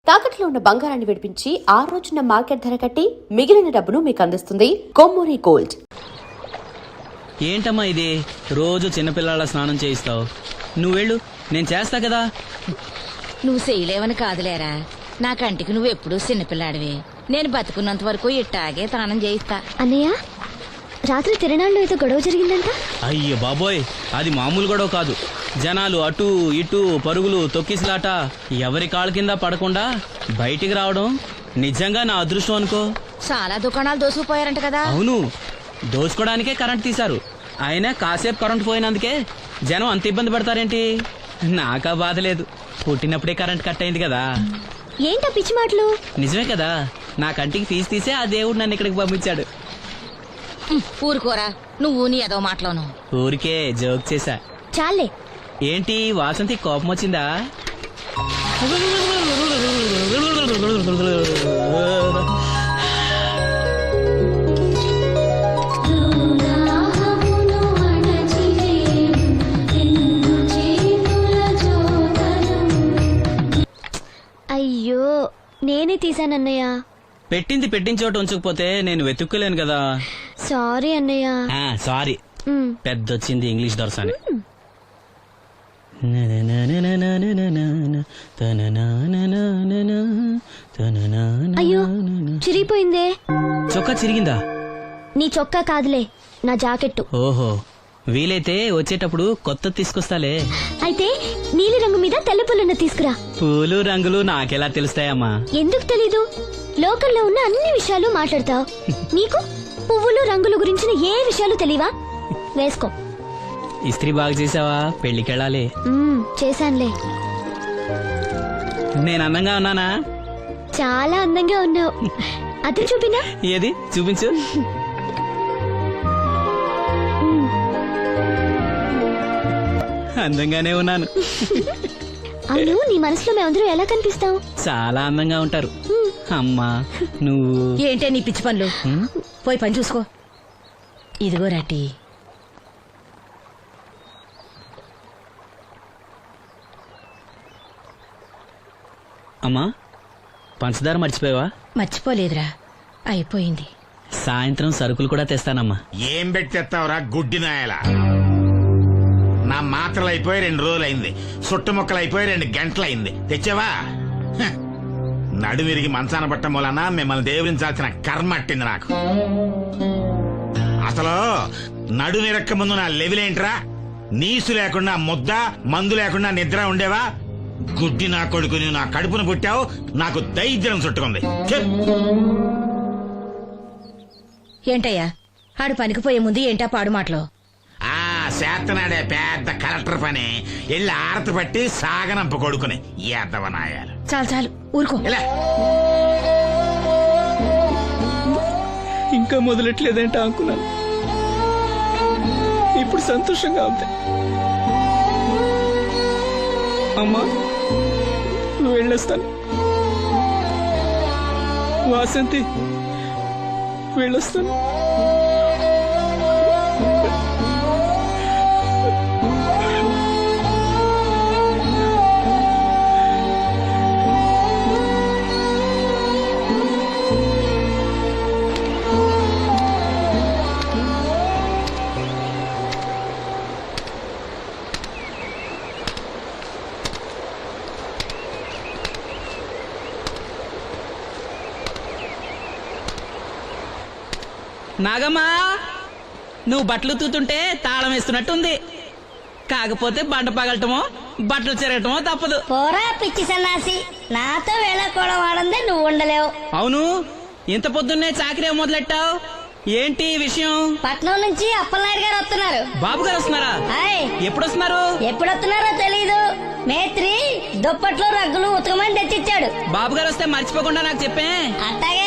తాకట్లో ఉన్న బంగారాన్ని విడిపించి ఆ రోజున మార్కెట్ ధర కట్టి మిగిలిన డబ్బును మీకు అందిస్తుంది కొమ్మూరి గోల్డ్. ఏంటమ్మా ఇది? రోజు చిన్నపిల్లల స్నానం చేయిస్తావు. నువ్వు వెళ్ళు, నేను చేస్తా కదా. నువ్వు చేయలేవని కాదులేరా, నా కంటికి నువ్వు ఎప్పుడూ చిన్నపిల్లాడివి. నేను బతుకున్నంత వరకు ఇట్టాగే స్నానం చేయిస్తా. అన్నయ్య, రాత్రి తిరణాల్లో ఏదో గొడవ జరిగిందంట. అయ్యో బాబోయ్, అది మామూలు గొడవ కాదు. జనాలు అటు ఇటు పరుగులు, తొక్కిసలాట. ఎవరి కాళ్ళ కింద పడకుండా బయటికి రావడం నిజంగా నా అదృష్టం అనుకో. చాలా దుకాణాలు దోసుకుపోయారంట కదా. అవును, దోచుకోవడానికే కరెంట్ తీశారు. అయినా కాసేపు కరెంట్ పోయినందుకే జనం అంత ఇబ్బంది పడతారేంటి? నాకా బాధ లేదు, పుట్టినప్పుడే కరెంట్ కట్ అయింది కదా. ఏంటా పిచ్చి మాటలు? నిజమే కదా, నా కంటికి ఫీజు తీసే ఆ దేవుడు నన్ను ఇక్కడికి పంపించాడు. ఊరుకోరా, నువ్వు నీ ఏదో మాటలోను. ఊరికే జోక్ చేశా. చాలే. ఏంటి వాసంతి, కోపం వచ్చిందా? అయ్యో, నేనే తీసానన్నయ్య. పెట్టింది పెట్టిన చోట ఉంచకపోతే నేను వెతుక్కోలేను కదా. సారీ అన్నయ్య. సారీ. పెద్దొచ్చింది ఇంగ్లీష్ దొరసాని. అయ్యో, చిరిగిపోయిందే. చొక్కా చిరిగిందా? నీ చొక్కా కాదులే, నా జాకెట్టు. ఓహో, వీలైతే వచ్చేటప్పుడు కొత్త తీసుకొస్తాలే. అయితే నీలి రంగు మీద తెల్ల పుల్లన్న తీసుకురా. పూలు రంగులు నాకెలా తెలుస్తాయమ్మా? ఎందుకు తెలీదు? లోకల్లో ఉన్న అన్ని విషయాలు మాట్లాడతావు. నీకు పువ్వులు రంగుల గురించిన ఏ విషయాలు తెలియవా? వేసుకో. ఇస్త్రీ బాగా చేసావా? పెళ్లికెళ్ళాలి. చేశానులే. నేను అందంగా ఉన్నానా? చాలా అందంగా ఉన్నావు. అది చూపినా? ఏది చూపించు. అందంగానే ఉన్నాను. అవును, నీ మనసులో మేమందరూ ఎలా కనిపిస్తావు? చాలా అందంగా ఉంటారు. అమ్మా నువ్వు ఏంటే నీ పిచ్చి పనులు? పోయి పని చూసుకో. ఇదిగో రాటి. అమ్మా, పంచదార మర్చిపోయావా? మర్చిపోలేదురా, అయిపోయింది. సాయంత్రం సరుకులు కూడా తెస్తానమ్మా. ఏం పెట్టి తెస్తావురా గుడ్డి నాయల? నా మాత్రలు అయిపోయి 2 రోజులైంది, సుట్టుముక్కలు అయిపోయి 2 గంటలైంది. తెచ్చావా? నడుమిరిగి మంచాన పట్ట మూలన మిమ్మల్ని దేవుడించాల్సిన కర్మ అట్టింది నాకు. అసలు నడుమిరక్క ముందు నా లెవెలేంట్రా? నీసు లేకుండా ముద్ద, మందు లేకుండా నిద్ర ఉండేవా? గుడ్డి నా కొడుకు, నువ్వు నా కడుపును పుట్టావు, నాకు దైద్యం చుట్టుకుంది. ఏంటయ్యా, ఆడు పనికి పోయే ముందు ఏంటా పాడు మాటలు? చేతనాడే పెద్ద కలెక్టర్ పని. ఎల్లి ఆరతి పట్టి సాగనంప కొడుకుని ఎద్దవనాయాలు. చాలు చాలు, ఊరుకో. ఇంకా మొదలెట్లేదంటే అనుకున్నాను. ఇప్పుడు సంతోషంగా ఉంది. అమ్మా, వెళ్ళొస్తాను. వాసంతి, వెళ్ళొస్తాను. నాగమ్మా, నువ్వు బట్టలు తూతుంటే తాళం వేస్తున్నట్టుంది. కాకపోతే బండ పగలటమో బట్టలు చెరగటమో తప్పదు. పోరా పిచ్చి సన్నాసి, నాతో వేళకోవడం వాడందే నువ్వు ఉండలేవు. అవును, ఇంత పొద్దున్నే చాకరీ మొదలెట్టావు, ఏంటి విషయం? పట్నం నుంచి అప్పలనాయుడు గారు వస్తున్నారు. బాబు గారు వస్తున్నారా? ఎప్పుడు వస్తున్నారు? ఎప్పుడు వస్తున్నారో తెలీదు. మేత్రి దుప్పట్లు రగ్గులు ఉతకమని తెచ్చిచ్చాడు. బాబు గారు వస్తే మర్చిపోకుండా నాకు చెప్పే. అట్టాగే.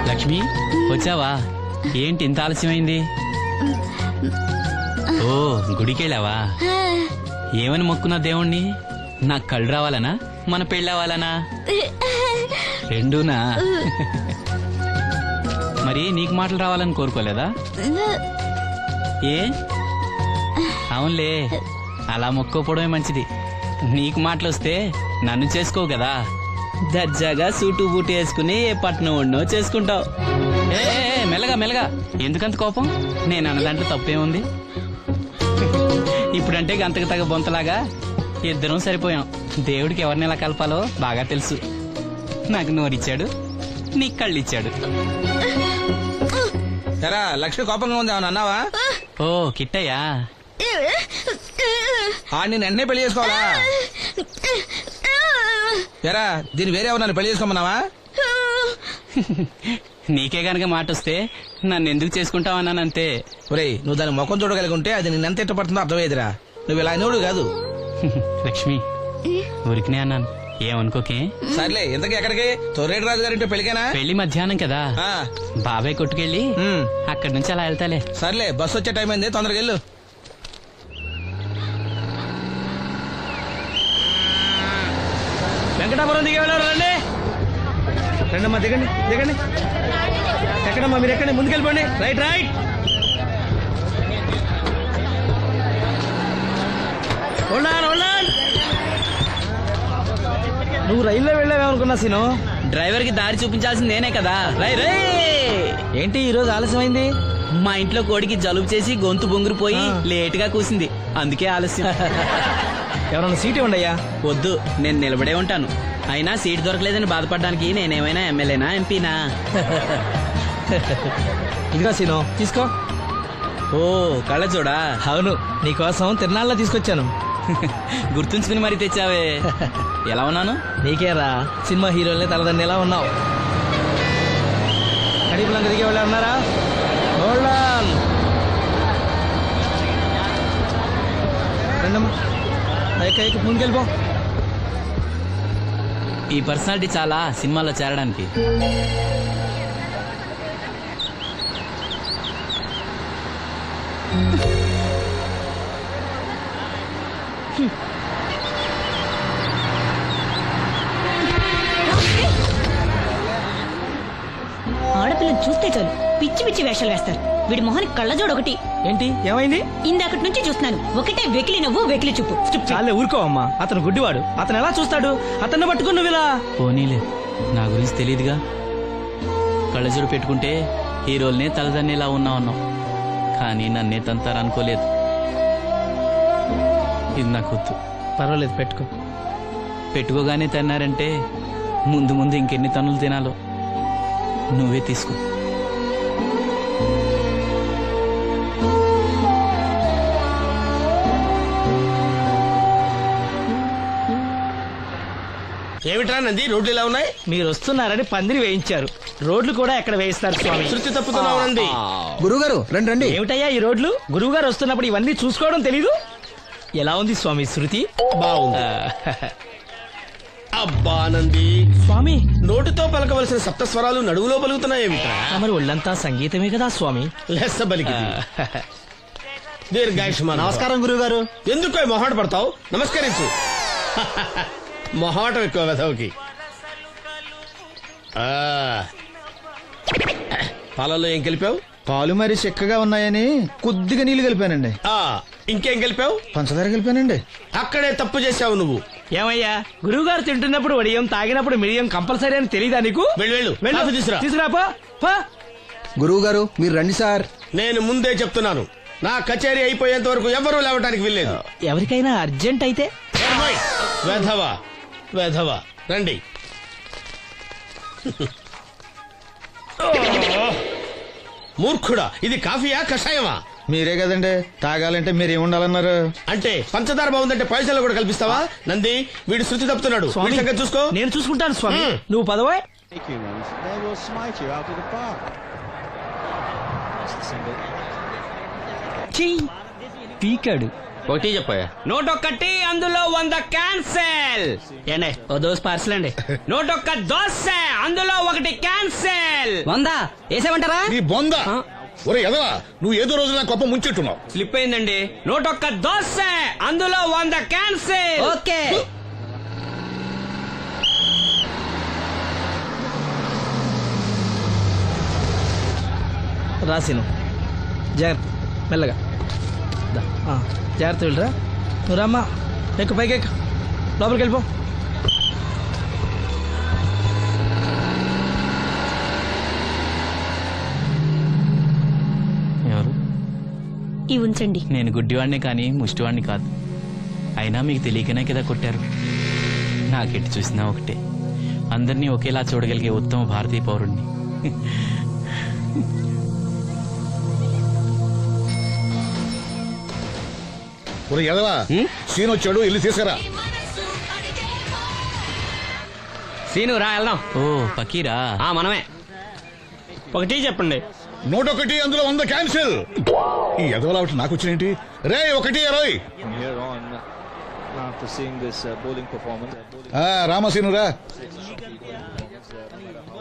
లక్ష్మి, వచ్చావా? ఏంటి ఇంత ఆలస్యమైంది? ఓ గుడికెళ్ళావా? ఏమని మొక్కున్నా దేవుణ్ణి? నాకు కళ్ళు రావాలనా, మన పెళ్ళి అవ్వాలనా? రెండూనా? మరి నీకు మాటలు రావాలని కోరుకోలేదా? ఏ అవునులే, అలా మొక్కోపోవడమే మంచిది. నీకు మాటలు వస్తే నన్ను చేసుకోవు కదా, దర్జాగా సూటు బూటు వేసుకుని ఏ పట్నం ఉండో చేసుకుంటావు. ఏ మెల్లగా మెల్లగా, ఎందుకంత కోపం? నేను అన్న దాంట్లో తప్పేముంది? ఇప్పుడంటే గంతకు తగ్గ బొంతలాగా ఇద్దరం సరిపోయాం. దేవుడికి ఎవరిని ఎలా కలపాలో బాగా తెలుసు. నాకు నోరిచ్చాడు, నీకు కళ్ళు ఇచ్చాడు. ఎరా లక్ష్మి కోపంగా ఉంది ఏమన్నా అన్నావా? ఓ కిట్టయ్యా, నేను వెంటనే పెళ్లి చేసుకోవాలా? ఎరా దీన్ని వేరే ఎవరు పెళ్లి చేసుకోమన్నావా? నీకే గనక మాట వస్తే నన్ను ఎందుకు చేసుకుంటావన్నానంతే. ఒరేయ్ నువ్వు దాని ముఖం చూడగలిగి ఉంటే అది నిన్నెంత ఇష్టపడుతుందో అర్థమయ్యేదిరా. నువ్వు ఇలా అనేవాడు కాదు. లక్ష్మి, ఊరికినే అన్నాను, ఏమనుకోకే. సర్లే ఇంతకీ ఎక్కడికి? తొర్రేటి రాజు గారింటే పెళ్లికేనా? పెళ్లి మధ్యాహ్నం కదా, ఆ, బాబాయ్ కొట్టుకెళ్ళి అక్కడి నుంచి అలా వెళ్తాలే. సర్లే బస్సు వచ్చే టైం అయింది, తొందరగా వెళ్ళు. వెంకటాపురం దిగే వెళ్ళారు. రండి రండమ్మా, దిగండి దిగండి. ఎక్కడమ్మా మీరు? ఎక్కండి, ముందుకెళ్ళిపోండి. Right right. నువ్వు రైల్లో వెళ్ళావేమనుకున్నా సీను. డ్రైవర్ కి దారి చూపించాల్సింది నేనే కదా. రై రై. ఏంటి ఈ రోజు ఆలస్యమైంది? మా ఇంట్లో కోడికి జలుబు చేసి గొంతు బొంగురుపోయి లేట్ గా కూసింది, అందుకే ఆలస్యం. ఎవరన్నా సీట్ ఇవ్వండి అయ్యా. వద్దు, నేను నిలబడే ఉంటాను. అయినా సీట్ దొరకలేదని బాధపడడానికి నేనేమైనా ఎమ్మెల్యేనా, ఎంపీనా? ఇదిగో సీను, తీసుకో. ఓ కళ్ళ చూడా. అవును, నీకోసం తిరునాళ్ళ తీసుకొచ్చాను. గుర్తుంచుకుని మరి తెచ్చావే. ఎలా ఉన్నాను? నీకేరా, సినిమా హీరోల్ని తలదండి ఎలా ఉన్నావు. కడిపులంక దిగే వాళ్ళు ఉన్నారా? రండమ్మా, ముందుకెళ్ళిపో. ఈ పర్సనాలిటీ చాలా సినిమాలో చేరడానికి. ఆడపిల్లని చూస్తే చాలు పిచ్చి పిచ్చి వేషాలు వేస్తారు. వీడి మొహానికి కళ్ళజోడు ఒకటి. ఏంటి ఏమైంది? ఇందాకటి నుంచి చూస్తున్నాను, ఒకటే వెకిలి నవ్వు వెకిలి చూపు. చాలే ఊరుకో అమ్మా, అతను గుడ్డివాడు. అతను ఎలా చూస్తాడు? అతన్ని పట్టుకుని నువ్వు ఇలా. పోనీలే, నా గురించి తెలియదుగా. కళ్ళజోడు పెట్టుకుంటే హీరోల్నే తలదన్నేలా ఉన్నావు, కానీ నన్నే తంతారనుకోలేదు. ఇది నాకు వద్దు. పర్వాలేదు, పెట్టుకో. పెట్టుకోగానే తిన్నారంటే ముందు ముందు ఇంకెన్ని తన్నులు తినాలో నువ్వే తీసుకో. ఏమిట్రా నంది, రోడ్లు ఇలా ఉన్నాయి? మీరు వస్తున్నారని పందిరి వేయించారు. రోడ్లు కూడా ఎక్కడ వేయిస్తారు స్వామి? శృతి తప్పుతున్నావు నంది. గురుగారు రండి రండి. ఏమిటయ్యా ఈ రోడ్లు? గురువు గారు వస్తున్నప్పుడు ఇవన్నీ చూసుకోవడం తెలీదు? ఎలా ఉంది స్వామి శృతి? బాగుంది. అబ్బా నంది, స్వామి నోటితో పలకవలసిన సప్తస్వరాలు నడువులో పలుకుతున్నాయేమిట్రా? మరి ఒళ్ళంతా సంగీతమే కదా స్వామి. లెస్స బలికి దీర్ఘాయుష్మాన్. నమస్కారం గురుగారు. ఎందుకో మొహాట పడతావు? నమస్కరించు. మొహాటం ఎక్కువ వెధవుకి. పాలల్లో ఏం కలిపావు? పాలు మరి చిక్కగా ఉన్నాయని కొద్దిగా నీళ్లు కలిపానండి. ఇంకేం కలిపావు? పంచదార కలిపానండి. అక్కడే తప్పు చేశావు నువ్వు. ఏమయ్యా, గురువు గారు తింటున్నప్పుడు వడియం, తాగినప్పుడు మిడియం కంపల్సరీ అని తెలీదా నీకు? వెళ్ళు కాఫీ తీసురా. తీసుకురాపో. గురువు గారు మీరు రండి సార్. నేను ముందే చెప్తున్నాను, నా కచేరీ అయిపోయేంత వరకు ఎవరూ లేవటానికి వెళ్ళలేదు. ఎవరికైనా అర్జెంట్ అయితే వెధవా వెధవా రండి. మూర్ఖుడా, ఇది కాఫీయా కషాయమా? మీరే కదండి తాగాలంటే మీరు ఏముండాలన్నారు? అంటే పంచదార బాగుందంటే పైసలు కూడా కల్పిస్తావా? నంది, వీడు శృతి తప్పుతున్నాడు. స్వామి, వీడి సంగతి చూసుకో. నేను చూసుకుంటాను స్వామి. నువ్వు పదవా. పీకాడు. ఒకటి చెప్పాయా? 101 అందులో 100 క్యాన్సెల్. ఏండే ఓ దోస్ పార్సల్ అండి. 101 దోశ అందులో 1 క్యాన్సెల్. 100 వేసేమంటారా? ఈ బొంద ఒరే ఎదవా, నువ్వు ఏదో రోజు నా గొప్ప ముంచెట్టున్నావు. స్లిప్ అయిందండి. 101 దోశ, అందులో 100 క్యాన్సిల్. ఓకే. రాసిను జాగ్రత్త, మెల్లగా దా. జాగ్రత్త వెళ్ళరా. నువ్వు రామ్మా, ఎక్కు, పైకి ఎక్కు, లోపలికి వెళ్ళిపో. ఎవరు? ఈ ఉంచండి. నేను గుడ్డివాడినే కానీ ముష్టివాడిని కాదు. అయినా మీకు తెలియకనే కదా కొట్టారు. నాకెట్టి చూసినా ఒకటే, అందరినీ ఒకేలా చూడగలిగే ఉత్తమ భారతీయ పౌరుణ్ణి. ఒరే ఎదవా, సీన్ వచ్చాడు, ఇల్లు తీసుకురా. సీను రా, వెళ్దాం. ఓ పకీరా, మనమే. ఒకటి చెప్పండి. 101, అందులో 100 క్యాన్సిల్. ఈ ఎదవలా ఒకటి నాకు వచ్చినేంటి రే? 1-20. రామసీనురా,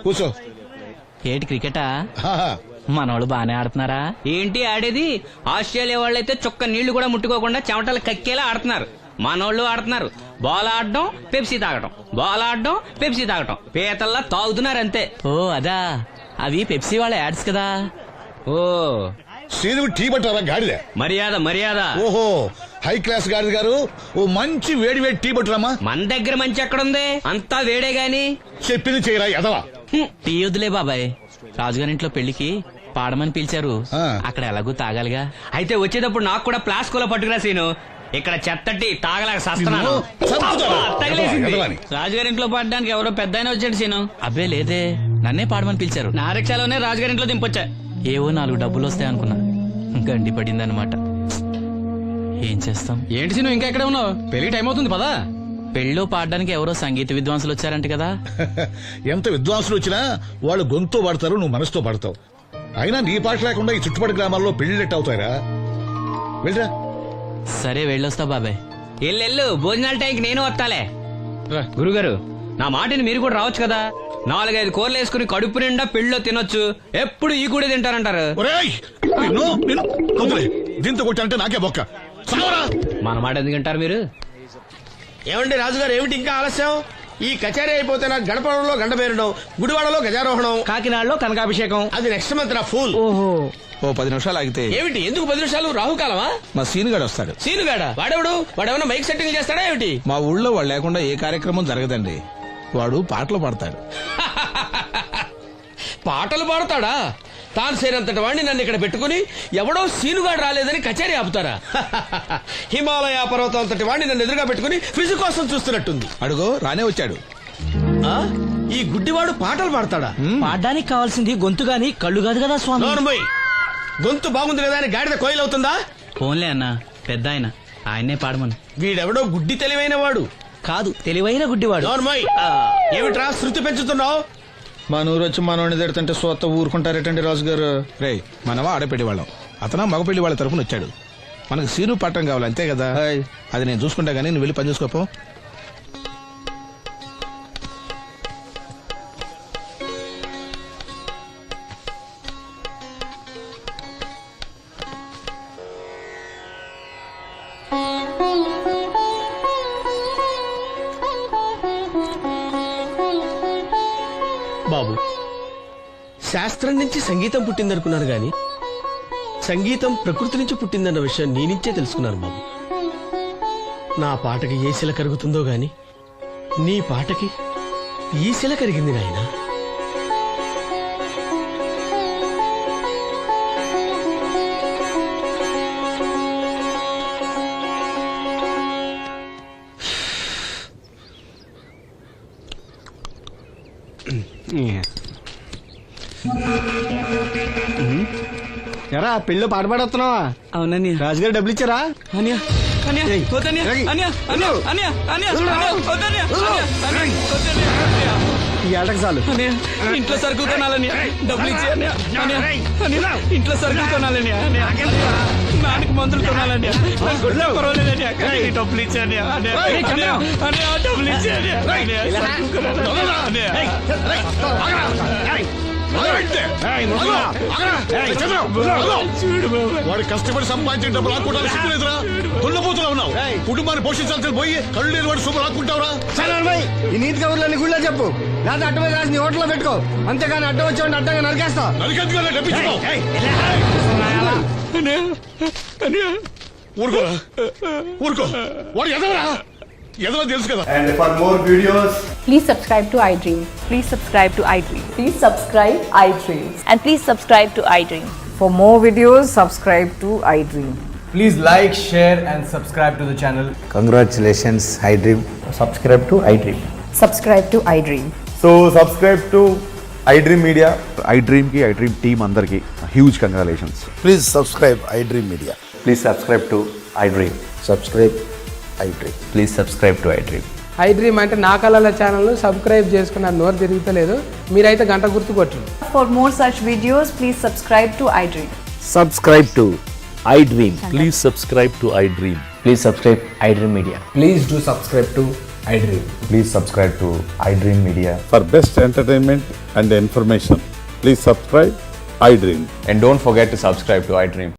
కూర్చో. ఏటి క్రికెటా? ఆహా. మనోళ్ళు బానే ఆడుతున్నారా? ఏంటి ఆడేది? ఆస్ట్రేలియా వాళ్ళైతే చుక్క నీళ్లు కూడా ముట్టుకోకుండా చెమటలు కక్కేలా ఆడుతున్నారు. మనోళ్ళు ఆడుతున్నారు బాల్ ఆడడం, పెప్సీ తాగటం, బాల్ ఆడడం, పెప్సీ తాగటం, పీతల్లా తాగుతున్నారు అంతే. ఓ అదా, అవి పెప్సీ వాళ్ళ యాడ్స్ కదా. ఓ సీను టీ పట్టారా గాడిద? మర్యాద మర్యాద. ఓహో, హై క్లాస్ గాడిద గారు, ఓ మంచి వేడి వేడి టీ పట్టురామా. మన దగ్గర మంచి ఎక్కడుంది? అంతా వేడే గాని. చెప్పింది చేయరా ఎదవా. టీ వద్దులే బాబాయ్, రాజుగారింట్లో పెళ్లికి పాడమని పిలిచారు, అక్కడ ఎలాగూ తాగాలిగా. అయితే వచ్చేటప్పుడు నాకు కూడా ప్లాస్కోలో పట్టుకురా సీను. ఇక్కడ చెత్తటి తాగలేక సస్తున్నాను. తగిలేసింది. రాజుగారింట్లో పాడడానికి ఎవరో పెద్ద ఆయన వచ్చాడు సీను. అబ్బే లేదే, నన్నే పాడమని పిలిచారు. నా రిక్షాలోనే రాజుగారింట్లో దింపొచ్చా. ఏవో 4 డబ్బులు వస్తాయి అనుకున్నా, గండి పడిందనమాట. ఏం చేస్తాం? ఏంటి సీను ఇంకా ఎక్కడ ఉన్నావు? పెళ్లి టైం అవుతుంది పదా. పెళ్ళిలో పాడడానికి ఎవరో సంగీత విద్వాంసులు వచ్చారంట కదా. ఎంత విద్వాంసులు వచ్చినా వాళ్ళు గొంతు పడతారు, నువ్వు మనసుతో పడతావు. అయినా నీ పాట లేకుండా ఈ చుట్టుపక్కల గ్రామాల్లో పెళ్లిళ్ళెట్ అవుతాయిరా. వెళ్ళరా. సరే వెళ్ళొస్తా బాబాయ్. ఎల్లెళ్ళు, భోజనాల టైంకి నేను వస్తాలే. గురుగారు, నా మాటని మీరు కూడా రావచ్చు కదా. 4-5 కూరలు వేసుకుని కడుపు నిండా పెళ్ళిలో తినొచ్చు. ఎప్పుడు ఈ కూడా తింటారంటారు. దీంతో కొట్టాలంటే నాకే బొక్క. మన మాట ఎందుకు తింటారు మీరు? ఏమండి రాజుగారు, ఏమిటి ఇంకా ఆలస్యం? ఈ కచేరీ అయిపోతే నాకు గణపవరంలో గండ పేరడం, గుడివాడలో గజారోహణం, కాకినాడలో కనకాభిషేకం. అది నెక్స్ట్ మంత్ నా ఫుల్. ఓహో, ఓ 10 నిమిషాలు ఆగితే. ఏమిటి, ఎందుకు 10 నిమిషాలు? రాహుకాలమా? మా సీనుగాడు వస్తాడు. సీనుగాడా? వాడేమన్నా మైక్ సెట్టింగ్ చేస్తాడా ఏమిటి? మా ఊళ్ళో వాడు లేకుండా ఏ కార్యక్రమం జరగదండి. వాడు పాటలు పాడతాడు. పాటలు పాడతాడా? తాను సేనంతటి వాడిని నన్ను ఇక్కడ పెట్టుకుని ఎవడో సీనుగాడు రాలేదని కచేరీ ఆపుతారా? హిమాలయ పర్వతం అంతటి వాడిని నన్ను ఎదురుగా పెట్టుకుని ఫ్రిజ్ కోసం చూస్తున్నట్టుంది. అడుగో, రానే వచ్చాడు. ఈ గుడ్డివాడు పాటలు పాడతాడా? పాడడానికి కావాల్సింది గొంతు గాని కళ్ళు కాదు కదా స్వామి. నోర్మోయ్, గొంతు బాగుంది కదా అని గాడిద కోయిలవుతుందా? ఫోన్లే అన్న, పెద్ద ఆయన, ఆయన్నే పాడమను. వీడెవడో గుడ్డి తెలివైన వాడు కాదు, తెలివైన గుడ్డివాడు. నోర్మోయ్, ఏమిట్రా శృతి పెంచుతున్నావు? మన ఊరు వచ్చి మనోడిని తిడుతుంటే సొత్త ఊరుకుంటారేటండి రాజుగారు? రే, మనమా ఆడపెళ్లి వాళ్ళం, అతను మగపెళ్లి వాళ్ళ తరఫున వచ్చాడు. మనకు సీను పట్టం కావాలి అంతే కదా. అది నేను చూసుకుంటా గానీ నువ్వు వెళ్ళి పని చూసుకోపో. బాబు, శాస్త్రం నుంచి సంగీతం పుట్టిందనుకున్నాను గాని సంగీతం ప్రకృతి నుంచి పుట్టిందన్న విషయం నీ నుంచే తెలుసుకున్నాను బాబు. నా పాటకి ఏ శిల కరుగుతుందో గాని నీ పాటకి ఈ శిల కరిగింది నాయనా. ఎరా పెళ్ళి పాట పాడుతున్నావా? అవునని. రాజుగారు డబ్బులు ఇచ్చారా? ఈ ఏటకు చాలు. ఇంట్లో సరుకులు కొనాలని డబ్బులు ఇచ్చాను. ఇంట్లో సరుకులు కొనాలని, నాన్నకి మందులు కొనాలని, డబ్బులు ఇచ్చాను. డబ్బులు ఇచ్చాను. వాడు కష్టపడి సంపాదించిన డబ్బులు రాకుండా సిగ్గులేదురా? దున్నపోతులా ఉన్నావు. కుటుంబాన్ని పోషించాల్సిన పోయి కళ్ళు లేని వాడు శుభ్రం రాకుంటావురా? ఈ నీతి కబుర్లన్నీ గుళ్ళో చెప్పు లేదా అడ్డ మీద రాసి నీ హోటల్లో పెట్టుకో, అంతేగాని అడ్డం వచ్చేవాడిని అడ్డంగా నరికేస్తా. నరికెందుకు డబ్బిచ్చుకో. ఊరుకోరా, ఊరుకో. వాడు ఎదవరా? ఎదవ తెలుసు కదా. And for more videos, Please subscribe to iDream. Please subscribe to iDream. Please subscribe iDream. And please subscribe to iDream. For more videos, subscribe to iDream. please like, share, and subscribe to the channel. Congratulations iDream. Subscribe to iDream. Subscribe to iDream. So subscribe to iDream Media. iDream కి iDream team అందరికి huge congratulations. Please subscribe iDream media. Please subscribe to iDream. Subscribe iDream. Please subscribe to iDream. iDream అంటే నా కళల channel subscribe చేసుకున్న నోరు తిరుగుతలేదు, మీరైతే గంట గుర్తు కొట్టండి. For more such videos, please subscribe to iDream. Subscribe to iDream. Please subscribe to iDream. Please subscribe iDream Media. Please do subscribe to iDream. Please subscribe to iDream Media. For best entertainment and information please subscribe iDream. And don't forget to subscribe to iDream.